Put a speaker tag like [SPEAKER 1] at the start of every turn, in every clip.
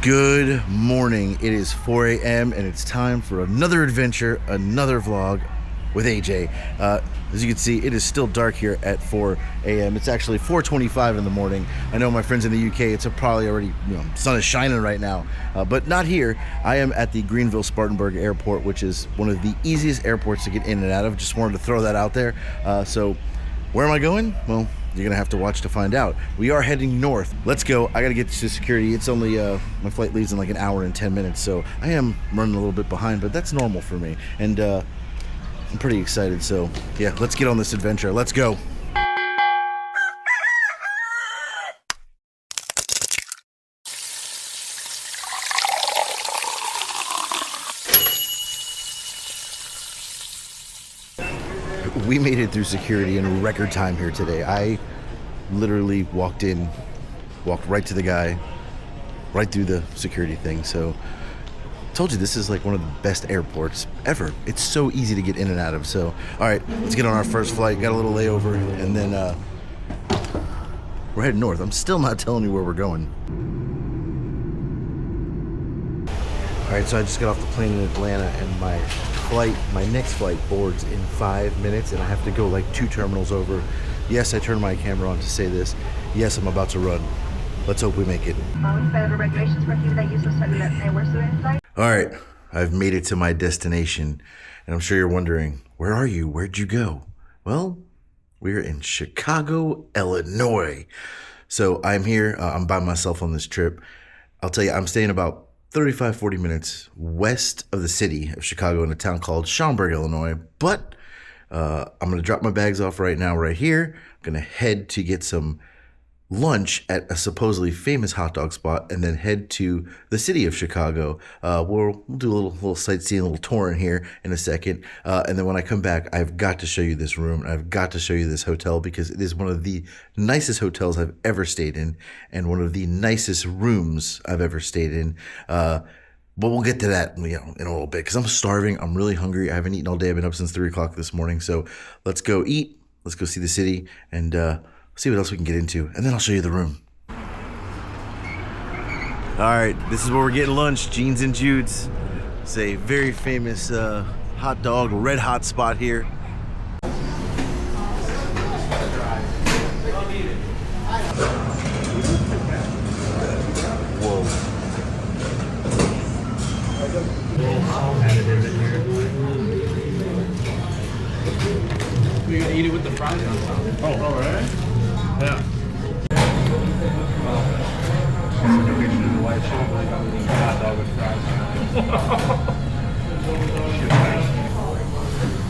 [SPEAKER 1] Good morning. It is 4 a.m. and it's time for another adventure, another vlog with AJ. As you can see, it is still dark here at 4 a.m. It's actually 4:25 in the morning. I know my friends in the UK, it's probably already, sun is shining right now, but not here. I am at the Greenville-Spartanburg Airport, which is one of the easiest airports to get in and out of. Just wanted to throw that out there. So where am I going? Well, you're gonna have to watch to find out. We are heading north. Let's go. I gotta get to security. It's only, my flight leaves in like an hour and 10 minutes, so I am running a little bit behind, but that's normal for me. And I'm pretty excited, so yeah, let's get on this adventure. Let's go. We made it through security in record time here today. I literally walked right to the guy, right through the security thing. So told you this is like one of the best airports ever. It's so easy to get in and out of. So all right, let's get on our first flight. Got a little layover, and then we're heading north. I'm still not telling you where we're going. All right, so I just got off the plane in Atlanta, and my next flight boards in 5 minutes, and I have to go like 2 terminals over. Yes, I turned my camera on to say this. Yes, I'm about to run. Let's hope we make it. All right, I've made it to my destination, and I'm sure you're wondering, where are you? Where'd you go? Well, we're in Chicago, Illinois. So I'm here. I'm by myself on this trip. I'll tell you, I'm staying about 35-40 minutes west of the city of Chicago in a town called Schaumburg, Illinois. But I'm going to drop my bags off right now, right here. I'm going to head to get some lunch at a supposedly famous hot dog spot, and then head to the city of Chicago. We'll do a little sightseeing, a little tour in here in a second. And then when I come back, I've got to show you this room, and I've got to show you this hotel, because it is one of the nicest hotels I've ever stayed in, and one of the nicest rooms I've ever stayed in. But we'll get to that, in a little bit, because I'm starving. I'm really hungry. I haven't eaten all day. I've been up since 3 o'clock this morning. So let's go eat. Let's go see the city, and see what else we can get into, and then I'll show you the room. All right, this is where we're getting lunch. Jeans and Jude's. It's a very famous hot dog, red hot spot here. Whoa.
[SPEAKER 2] We're gonna eat it with the fries on top. Oh, all right. Yeah.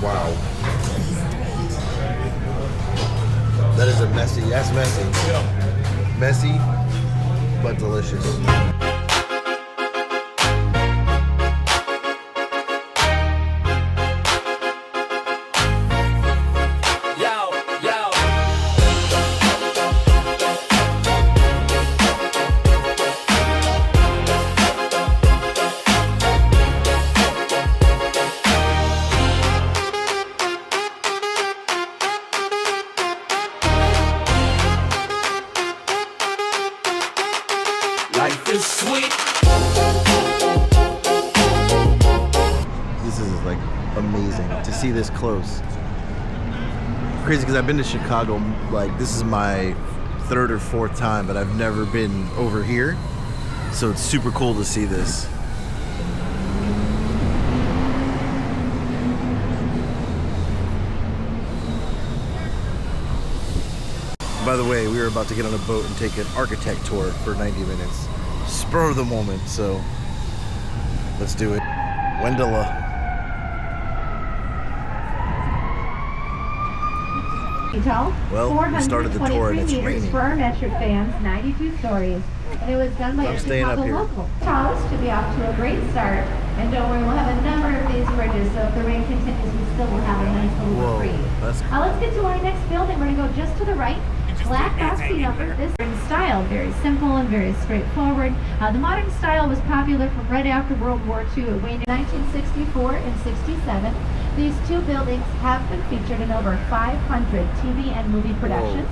[SPEAKER 1] Wow. That is that's messy.
[SPEAKER 2] Yeah.
[SPEAKER 1] Messy, but delicious.
[SPEAKER 2] Life is sweet.
[SPEAKER 1] This is like amazing to see this close. Crazy, because I've been to Chicago, like this is my 3rd or 4th time, but I've never been over here. So it's super cool to see this. By the way, we were about to get on a boat and take an architect tour for 90 minutes. Spur of the moment, so let's do it. Wendella. Well, we started the tour and it's raining.
[SPEAKER 3] For our metric fans, 92 stories. And it was done by a Chicago local. Tallest to be off to a great start. And don't worry, we'll have a number of these bridges, so if the rain continues, we still will have a nice little breeze. Let's get to our next building. We're going to go just to the right. Black box number. This in style, very simple and very straightforward. The modern style was popular from right after World War II. It waned in 1964 and 67. These two buildings have been featured in over 500 TV and movie productions.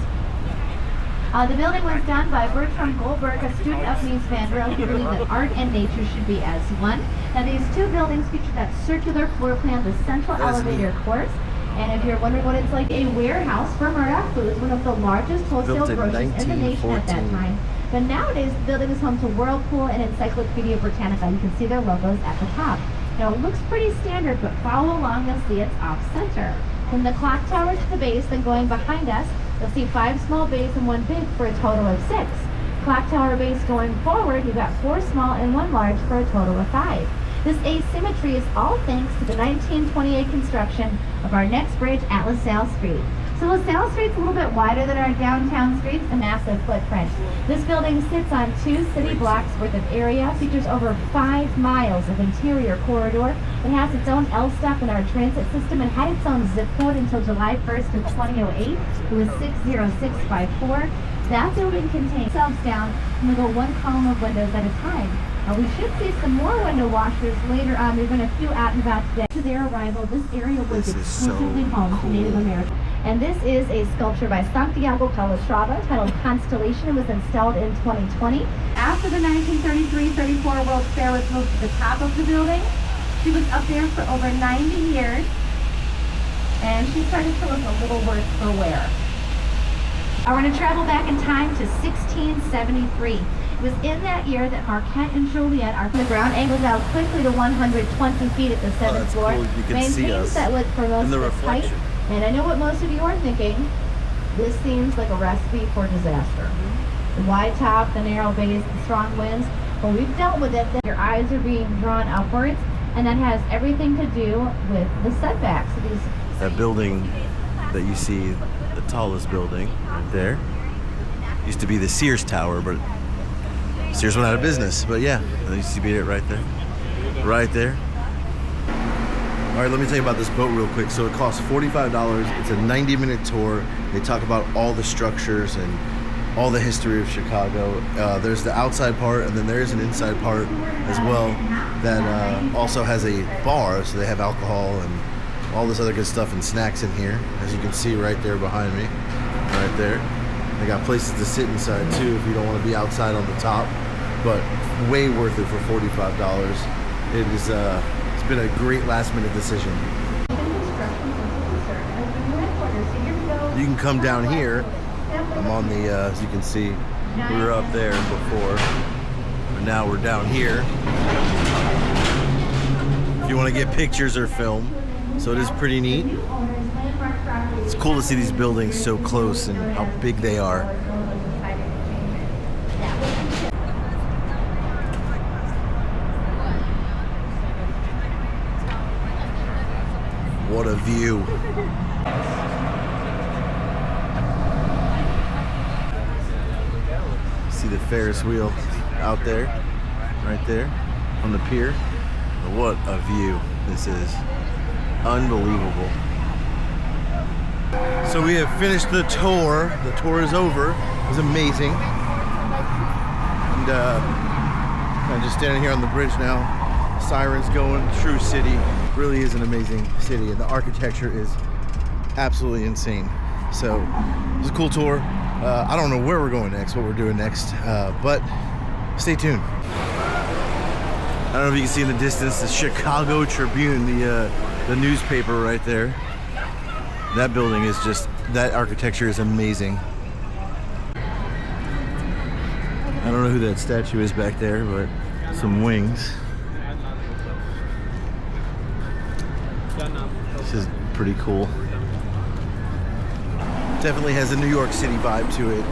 [SPEAKER 3] The building was done by Bertram Goldberg, a student of Mies van der Rohe, who believed that art and nature should be as one. Now these two buildings feature that circular floor plan, the central elevator course. And if you're wondering what it's like, a warehouse for Murdoch Foods, one of the largest wholesale grocers in the nation at that time. But nowadays, the building is home to Whirlpool and Encyclopedia Britannica. You can see their logos at the top. Now, it looks pretty standard, but follow along, you'll see it's off-center. From the clock tower to the base, then going behind us, you'll see 5 small bays and 1 big for a total of 6. Clock tower base going forward, you've got 4 small and 1 large for a total of 5. This asymmetry is all thanks to the 1928 construction of our next bridge at LaSalle Street. So LaSalle Street's a little bit wider than our downtown streets, a massive footprint. This building sits on 2 city blocks worth of area, features over 5 miles of interior corridor. It has its own L-stop in our transit system and had its own zip code until July 1st of 2008. It was 60654. That building contains cells down and we go 1 column of windows at a time. We should see some more window washers later on. There's been a few out and about today. To their arrival, this area was exclusively home to Native Americans. And this is a sculpture by Santiago Calatrava titled Constellation. It was installed in 2020. After the 1933-34 World's Fair was moved to the top of the building, she was up there for over 90 years. And she started to look a little worse for wear. We're going to travel back in time to 1673. It was in that year that Marquette and Joliet are the ground angled down quickly to 120 feet at the 7th floor.
[SPEAKER 4] Cool. You can see us
[SPEAKER 3] that was for most
[SPEAKER 4] in the
[SPEAKER 3] of its height.
[SPEAKER 4] reflection.
[SPEAKER 3] And I know what most of you are thinking. This seems like a recipe for disaster. The wide top, the narrow base, the strong winds. But we've dealt with it. Your eyes are being drawn upwards, and that has everything to do with the setbacks.
[SPEAKER 4] That building that you see, the tallest building right there, used to be the Sears Tower, but Sears went out of business. But yeah, you see it right there. Right there. All right, let me tell you about this boat real quick. So it costs $45. It's a 90-minute tour. They talk about all the structures and all the history of Chicago. There's the outside part, and then there's an inside part as well that also has a bar, so they have alcohol and all this other good stuff and snacks in here, as you can see right there behind me, right there. They got places to sit inside too if you don't want to be outside on the top, but way worth it for $45. It is it's been a great last-minute decision. You can come down here. I'm on the, as you can see, we were up there before, but now we're down here. If you want to get pictures or film, so it is pretty neat. It's cool to see these buildings so close and how big they are. What a view. See the Ferris wheel out there, right there on the pier. What a view this is. Unbelievable. So we have finished the tour. The tour is over. It was amazing. And I'm just standing here on the bridge now. Sirens going, true city. Really is an amazing city, and the architecture is absolutely insane. So it was a cool tour. I don't know where we're going next, what we're doing next, but stay tuned. I don't know if you can see in the distance the Chicago Tribune, the newspaper right there. That building is just, that architecture is amazing. I don't know who that statue is back there, but some wings. This is pretty cool. Definitely has a New York City vibe to it,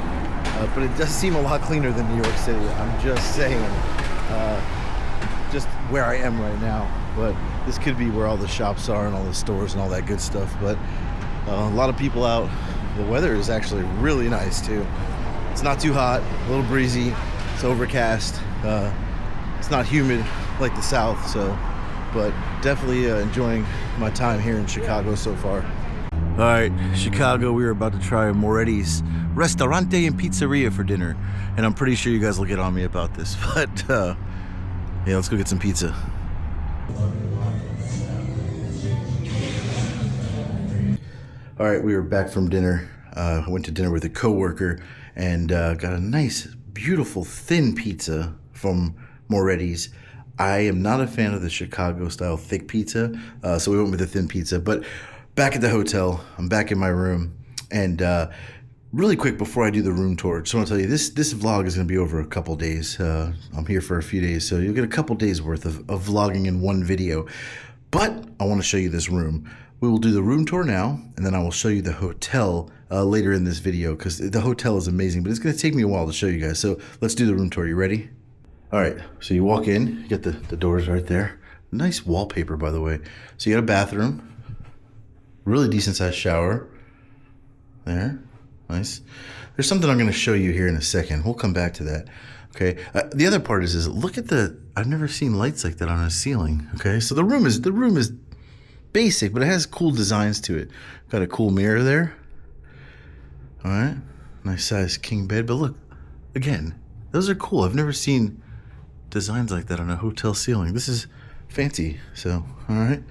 [SPEAKER 4] but it does seem a lot cleaner than New York City. I'm just saying, just where I am right now. But this could be where all the shops are and all the stores and all that good stuff. But a lot of people out. The weather is actually really nice too. It's not too hot, a little breezy. It's overcast. It's not humid like the South, so. But definitely enjoying my time here in Chicago so far. All right, Chicago, we are about to try Moretti's Ristorante and Pizzeria for dinner. And I'm pretty sure you guys will get on me about this, but yeah, let's go get some pizza. All right, we were back from dinner. I went to dinner with a coworker,
[SPEAKER 1] and got a nice, beautiful, thin pizza from Moretti's. I am not a fan of the Chicago-style thick pizza, so we went with the thin pizza. But back at the hotel, I'm back in my room, and really quick before I do the room tour, just want to tell you, this vlog is going to be over a couple days. I'm here for a few days, so you'll get a couple days worth of vlogging in one video. But I want to show you this room. We will do the room tour now, and then I will show you the hotel later in this video, because the hotel is amazing, but it's going to take me a while to show you guys. So let's do the room tour. You ready? All right, so you walk in, you get the doors right there. Nice wallpaper, by the way. So you got a bathroom, really decent sized shower there. Nice. There's something I'm going to show you here in a second. We'll come back to that. Okay. The other part is look at I've never seen lights like that on a ceiling. Okay. So the room is basic, but it has cool designs to it. Got a cool mirror there. All right. Nice size king bed. But look, again, those are cool. I've never seen designs like that on a hotel ceiling. This is fancy. So, all right.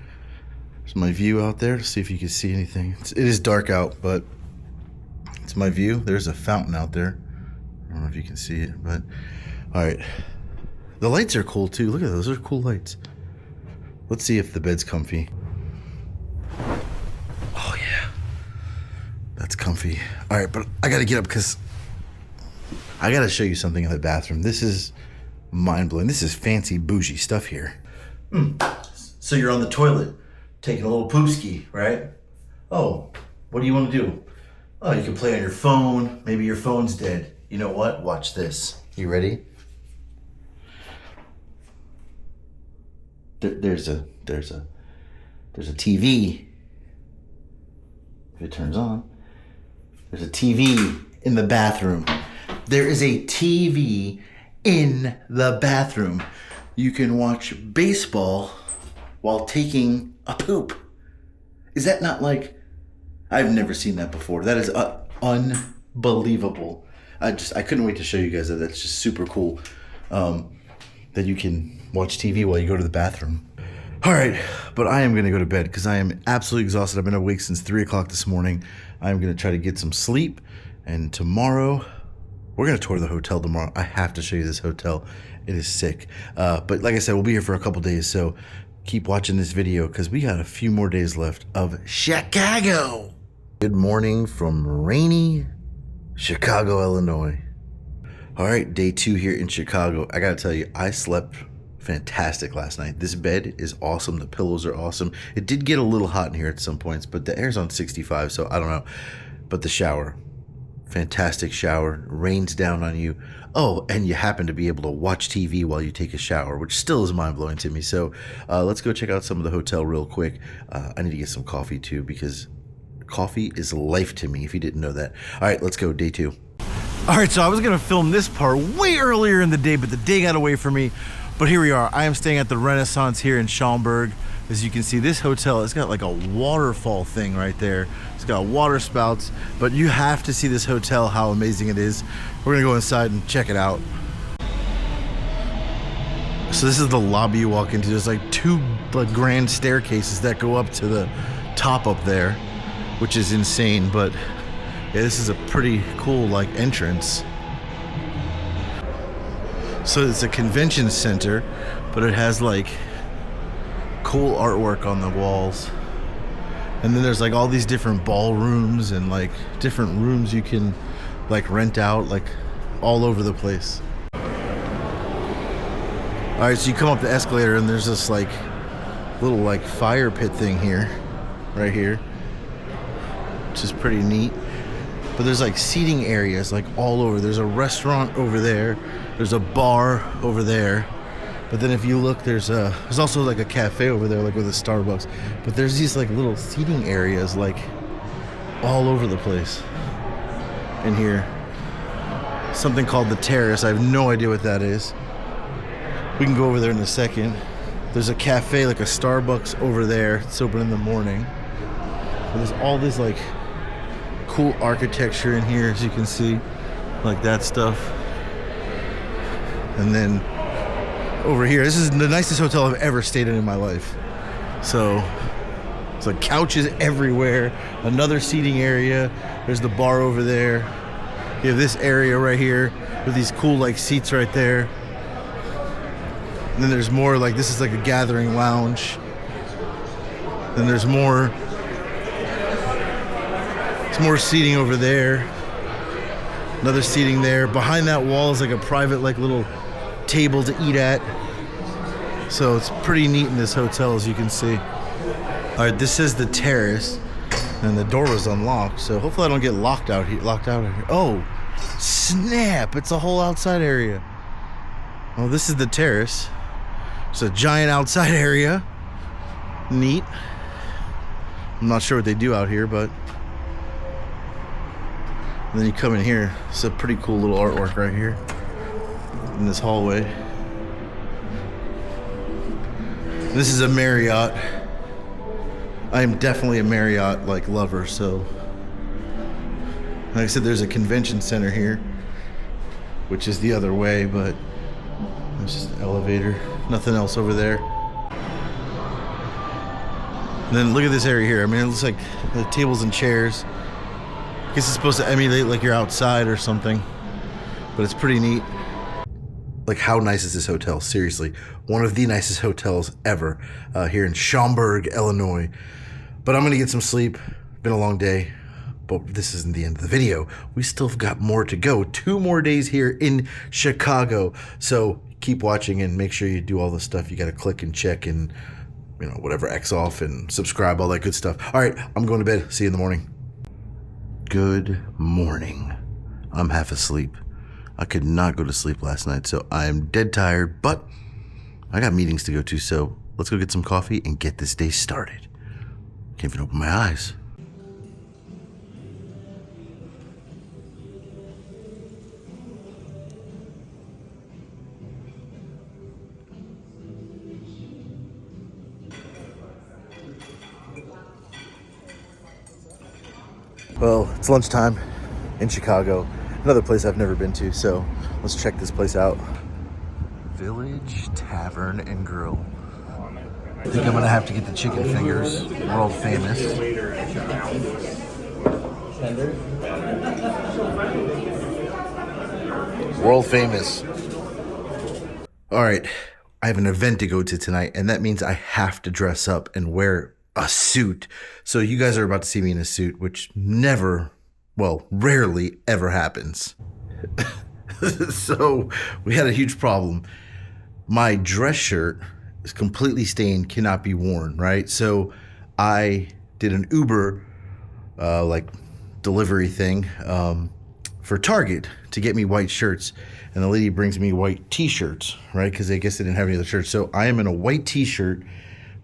[SPEAKER 1] There's my view out there to see if you can see anything. It is dark out, but it's my view. There's a fountain out there. I don't know if you can see it, but all right. The lights are cool too. Look at those. Those are cool lights. Let's see if the bed's comfy. Oh yeah, that's comfy. All right, but I gotta get up because I gotta show you something in the bathroom. This is mind-blowing. This is fancy bougie stuff here. So you're on the toilet taking a little poopski, right? Oh, what do you want to do? Oh, you can play on your phone. Maybe your phone's dead. You know what? Watch this. You ready? There's a TV. If it turns on, there's a TV in the bathroom. There is a TV in the bathroom. You can watch baseball while taking a poop. Is that not like... I've never seen that before. That is unbelievable. I couldn't wait to show you guys that. That's just super cool. That you can watch TV while you go to the bathroom. All right, but I am going to go to bed because I am absolutely exhausted. I've been awake since 3 o'clock this morning. I'm going to try to get some sleep. And tomorrow, we're going to tour the hotel tomorrow. I have to show you this hotel. It is sick. But like I said, we'll be here for a couple days. So keep watching this video because we got a few more days left of Chicago. Good morning from rainy Chicago, Illinois. All right, day 2 here in Chicago. I gotta tell you, I slept fantastic last night. This bed is awesome. The pillows are awesome. It did get a little hot in here at some points, but the air's on 65, so I don't know. But the shower, fantastic shower, rains down on you. Oh, and you happen to be able to watch TV while you take a shower, which still is mind-blowing to me. So let's go check out some of the hotel real quick. I need to get some coffee too because coffee is life to me, if you didn't know that. All right, let's go, day 2. All right, so I was gonna film this part way earlier in the day, but the day got away from me. But here we are. I am staying at the Renaissance here in Schaumburg. As you can see, this hotel, it's got like a waterfall thing right there. It's got water spouts, but you have to see this hotel, how amazing it is. We're gonna go inside and check it out. So this is the lobby you walk into. There's like 2 grand staircases that go up to the top up there, which is insane, but yeah, this is a pretty cool like entrance. So it's a convention center, but it has like cool artwork on the walls. And then there's like all these different ballrooms and like different rooms you can like rent out like all over the place. All right, so you come up the escalator and there's this like little like fire pit thing here, right here, which is pretty neat. But there's like seating areas like all over. There's a restaurant over there. There's a bar over there. But then if you look, there's also like a cafe over there, like with a Starbucks. But there's these like little seating areas like all over the place in here. Something called the Terrace. I have no idea what that is. We can go over there in a second. There's a cafe, like a Starbucks over there. It's open in the morning. But there's all this like cool architecture in here, as you can see, like that stuff. And then over here, this is the nicest hotel I've ever stayed in my life. So it's like couches everywhere, another seating area. There's the bar over there.
[SPEAKER 4] You have this area right here with these cool like seats right there. And then there's more like, this is like a gathering lounge. Then there's more. There's more seating over there. Another seating there. Behind that wall is like a private like little table to eat at. So it's pretty neat in this hotel, as you can see. All right, this is the terrace, and the door was unlocked, so hopefully I don't get locked out here. Oh, snap! It's a whole outside area. Well, this is the terrace. It's a giant outside area. Neat. I'm not sure what they do out here, but. And then you come in here. It's a pretty cool little artwork right here in this hallway. This is a Marriott. I am definitely a Marriott like lover, so like I said, there's a convention center here, which is the other way, but there's just an elevator. Nothing else over there. And then look at this area here. I mean, it looks like the tables and chairs. I guess it's supposed to emulate like you're outside or something, but it's pretty neat. Like, how nice is this hotel? Seriously, one of the nicest hotels ever here in Schaumburg, Illinois. But I'm gonna get some sleep. Been a long day, but this isn't the end of the video. We still have got more to go. 2 more days here in Chicago. So keep watching and make sure you do all the stuff you gotta click and check and, you know, whatever, X off and subscribe, all that good stuff. All right, I'm going to bed. See you in the morning. Good morning. I'm half asleep. I could not go to sleep last night, so I'm dead tired, but I got meetings to go to, so let's go get some coffee and get this day started. Can't even open my eyes. Well, it's lunchtime in Chicago. Another place I've never been to, so let's check this place out. Village Tavern and Grill. I think I'm gonna have to get the chicken fingers, world famous. World famous. All right, I have an event to go to tonight, and that means I have to dress up and wear a suit. So you guys are about to see me in a suit, which never, well, rarely ever happens. So we had a huge problem. My dress shirt is completely stained, cannot be worn, right? So I did an Uber like delivery thing for Target to get me white shirts, and the lady brings me white t-shirts, right? Because I guess they didn't have any other shirts. So I am in a white t-shirt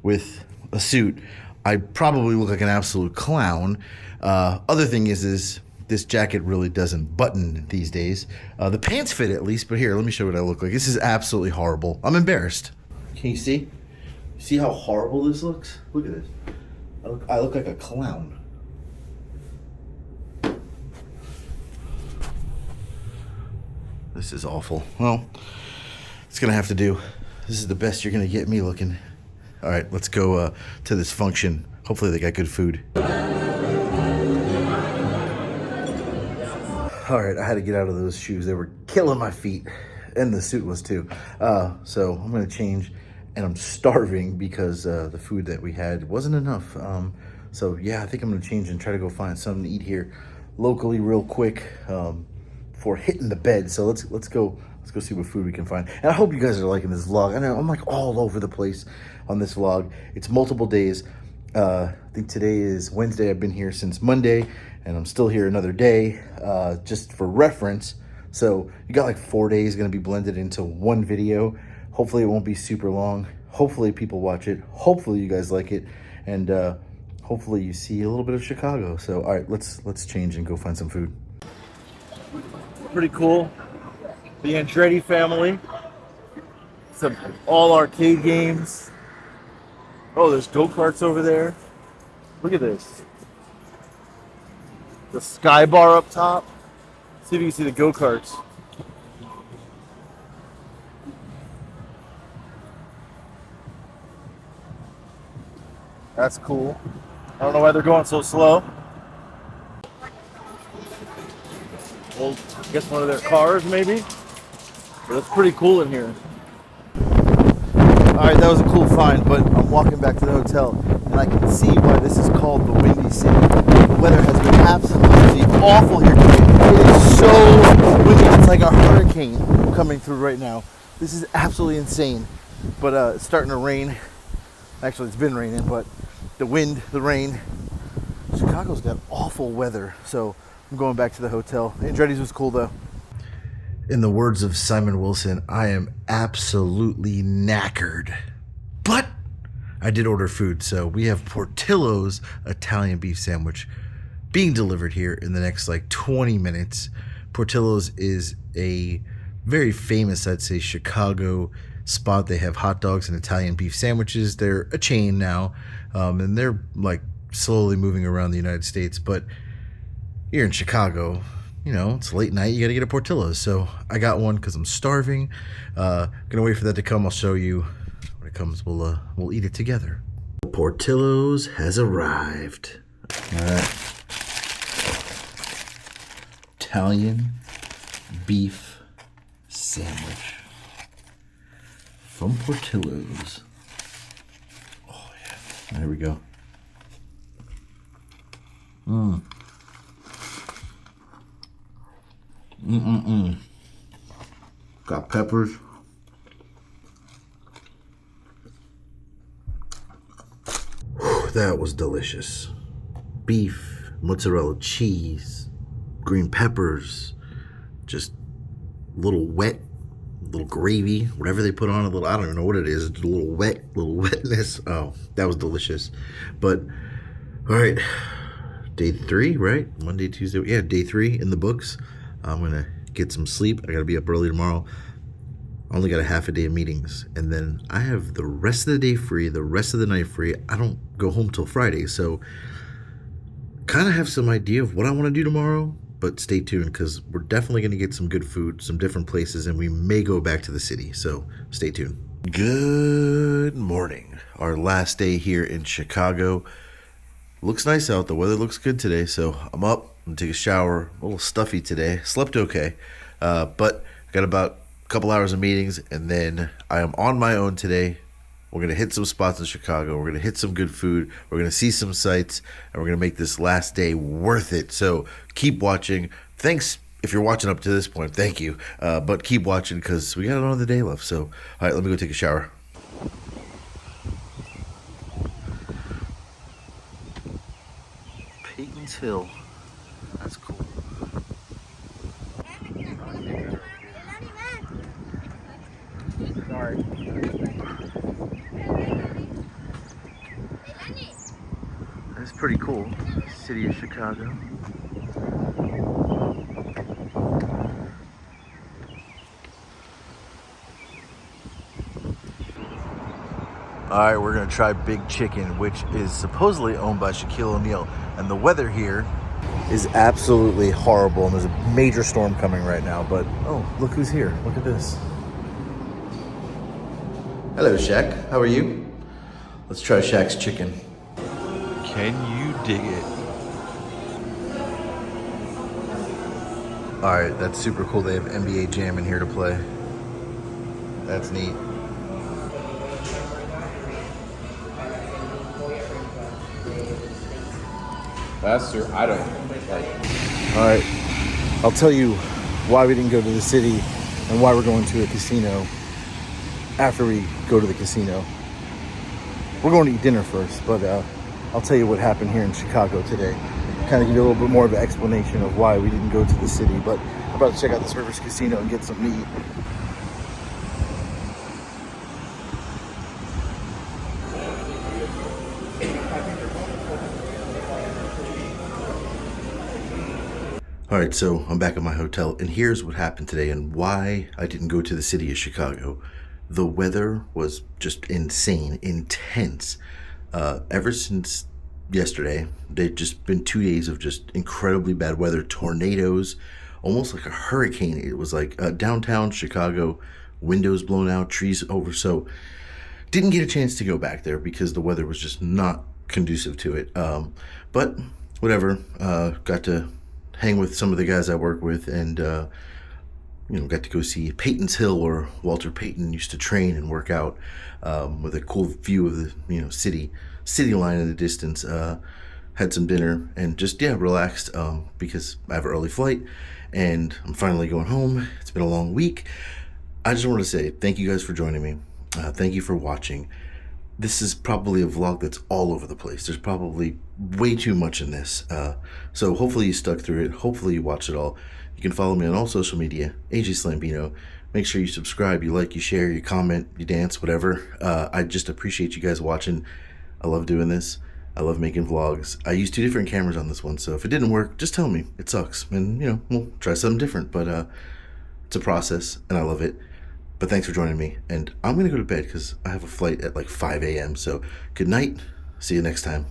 [SPEAKER 4] with a suit. I probably look like an absolute clown. Other thing is this jacket really doesn't button these days. The pants fit at least, but here, let me show you what I look like. This is absolutely horrible. I'm embarrassed. Can you see? See how horrible this looks? Look at this. I look like a clown. This is awful. Well, it's gonna have to do. This is the best you're gonna get me looking. All right, let's go to this function. Hopefully they got good food. All right, I had to get out of those shoes. They were killing my feet, and the suit was too. So I'm gonna change, and I'm starving because the food that we had wasn't enough. So yeah, I think I'm gonna change and try to go find something to eat here locally real quick before hitting the bed. So let's go see what food we can find. And I hope you guys are liking this vlog. I know I'm like all over the place on this vlog. It's multiple days. I think today is Wednesday. I've been here since Monday, and I'm still here another day, just for reference. So you got like 4 days gonna be blended into one video. Hopefully it won't be super long. Hopefully people watch it. Hopefully you guys like it. And hopefully you see a little bit of Chicago. So all right, let's change and go find some food. Pretty cool. The Andretti family. Some all arcade games. Oh, there's go-karts over there. Look at this. The Sky Bar up top. See if you can see the go-karts. That's cool. I don't know why they're going so slow. We'll I guess one of their cars maybe. But it's pretty cool in here. All right, that was a cool find, but I'm walking back to the hotel and I can see why this is called the Windy City. The weather has been absolutely awful here today. It is so windy, it's like a hurricane coming through right now. This is absolutely insane, but it's starting to rain. Actually, it's been raining, but the wind, the rain. Chicago's got awful weather, so I'm going back to the hotel. Andretti's was cool though.
[SPEAKER 1] In the words of Simon Wilson, I am absolutely knackered. But I did order food, so we have Portillo's Italian beef sandwich being delivered here in the next like 20 minutes. Portillo's is a very famous, I'd say, Chicago spot. They have hot dogs and Italian beef sandwiches. They're a chain now, and they're like slowly moving around the United States. But here in Chicago, you know, it's late night, you gotta get a Portillo's. So I got one because I'm starving. Gonna wait for that to come. I'll show you when it comes. We'll eat it together. Portillo's has arrived. All right. Italian beef sandwich from Portillo's. Oh yeah, there we go. Got peppers. Whew, that was delicious. Beef, mozzarella cheese, green peppers, just a little wet, little gravy, whatever they put on, a little, I don't even know what it is, a little wet, little wetness. Oh, that was delicious. But, all right, day 3, right? Monday, Tuesday, yeah, day 3 in the books. I'm gonna get some sleep. I gotta be up early tomorrow. I only got a half a day of meetings, and then I have the rest of the day free, the rest of the night free. I don't go home till Friday, so kind of have some idea of what I want to do tomorrow, but stay tuned because we're definitely gonna get some good food, some different places, and we may go back to the city, so stay tuned. Good morning. Our last day here in Chicago. Looks nice out. The weather looks good today, so I'm up. I'm gonna take a shower. A little stuffy today. Slept okay, but got about a couple hours of meetings, and then I am on my own today. We're gonna hit some spots in Chicago. We're gonna hit some good food. We're gonna see some sights, and we're gonna make this last day worth it. So keep watching. Thanks if you're watching up to this point. Thank you, but keep watching because we got another day left. So all right, let me go take a shower. Peyton's Hill. That's cool.
[SPEAKER 5] Sorry.
[SPEAKER 1] That's pretty cool. City of Chicago. All right, we're gonna try Big Chicken, which is supposedly owned by Shaquille O'Neal. And the weather here is absolutely horrible, and there's a major storm coming right now, but oh, look who's here. Look at this. Hello, Shaq. How are you? Let's try Shaq's chicken.
[SPEAKER 4] Can you dig it?
[SPEAKER 1] All right, that's super cool. They have NBA Jam in here to play. That's neat.
[SPEAKER 5] That's your, I don't like.
[SPEAKER 4] All right, I'll tell you why we didn't go to the city and why we're going to a casino after we go to the casino. We're going to eat dinner first, but I'll tell you what happened here in Chicago today. Kind of give you a little bit more of an explanation of why we didn't go to the city, but I'm about to check out this Rivers Casino and get something to eat.
[SPEAKER 1] All right, so I'm back at my hotel, and here's what happened today and why I didn't go to the city of Chicago. The weather was just insane, intense. Ever since yesterday, they've just been 2 days of just incredibly bad weather, tornadoes, almost like a hurricane. It was like downtown Chicago, windows blown out, trees over. So didn't get a chance to go back there because the weather was just not conducive to it. But whatever, got to hang with some of the guys I work with, and got to go see Peyton's Hill, where Walter Payton used to train and work out, with a cool view of the city line in the distance. Had some dinner and just relaxed, because I have an early flight and I'm finally going home. It's been a long week. I just want to say thank you guys for joining me. Thank you for watching. This is probably a vlog that's all over the place. There's probably way too much in this. So hopefully you stuck through it. Hopefully you watched it all. You can follow me on all social media, AJ Slambino. Make sure you subscribe, you like, you share, you comment, you dance, whatever. I just appreciate you guys watching. I love doing this. I love making vlogs. I use 2 different cameras on this one, so if it didn't work, just tell me. It sucks, and we'll try something different. But it's a process, and I love it. But thanks for joining me, and I'm gonna go to bed because I have a flight at like 5 a.m. So good night. See you next time.